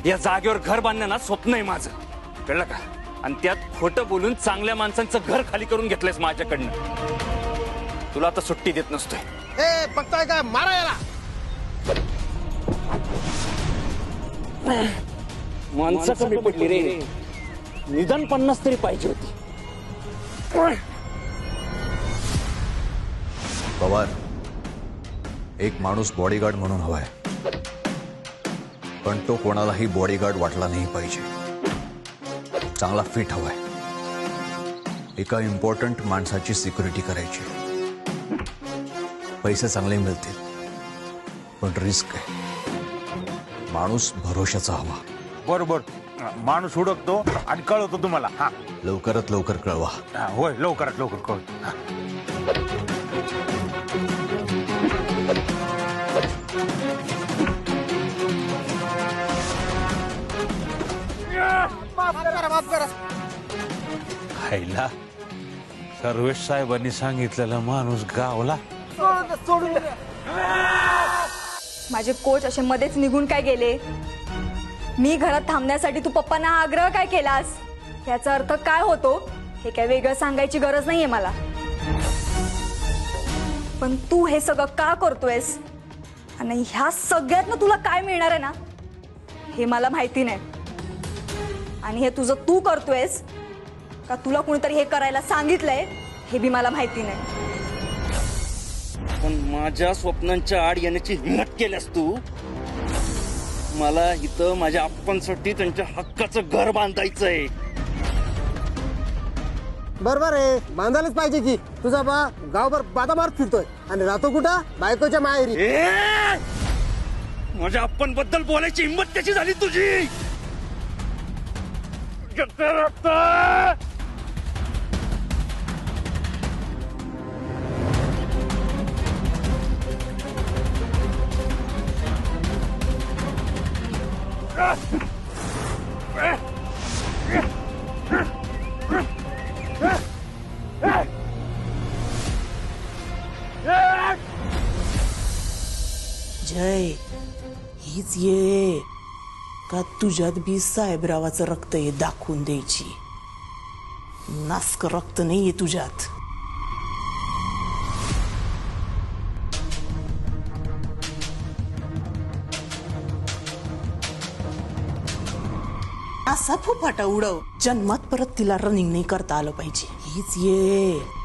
या जागेवर घर बांधणं ना स्वप्न आहे माझं, कळलं का? आणि त्यात खोटं बोलून चांगल्या माणसांचं घर खाली करून घेतलंयस माझ्याकडनं. तुला आता सुट्टी देत नसतोय. ए बघताय का, मारा याला. माणसं कमी पडली रे, निदान 50 तरी पाहिजे होती. पवार, एक माणूस बॉडीगार्ड म्हणून हवाय, पण तो कोणालाही बॉडीगार्ड वाटला नाही पाहिजे. चांगला फिट हवाय. एका इम्पॉर्टंट माणसाची सिक्युरिटी करायची. पैसे चांगले मिळतील, पण रिस्क आहे. माणूस भरोशाचा हवा. बरोबर, माणूस हुडकतो आणि कळवतो तुम्हाला. हा, लवकरात लवकर कळवा. होय, लवकरात लवकर कळवतो. हा. माफ करा. खायला सर्वेश साहेबांनी सांगितलेला माणूस गावला. सोडून दे. माझे कोच असे मध्येच निघून काय गेले? मी घरात थांबण्यासाठी तू पप्पांना आग्रह काय केलास? याचा अर्थ काय होतो हे काय वेगळं सांगायची गरज नाहीये मला. पण तू हे सगळं का करतोयस आणि ह्या सगळ्यातनं तुला काय मिळणार आहे ना हे मला माहिती नाही. आणि हे तुझं तू करतोयस का तुला कुणीतरी हे करायला सांगितलंय हे बी मला माहिती नाही. पण माझ्या स्वप्नांच्या आड येण्याची हिंमत केल्यास तू. मला इथं माझ्या आप्पांसाठी त्यांच्या हक्काचं घर बांधायचंय. बरोबर आहे, बांधायलाच पाहिजे की. तुझा बा गावभर बादामार फिरतोय आणि राहतो कुठं? बायकोच्या माहेरी. माझ्या आप्पांबद्दल बोलायची हिंमत कशी झाली तुझी? जय, हीच ये का तुझ्यात बी साहेबरावाचं रक्त हे दाखवून द्यायची? नासक रक्त नाहीये तुझ्यात. असा फुफाटा उडव, जन्मात परत तिला रनिंग नाही करता आलं पाहिजे. हीच ये.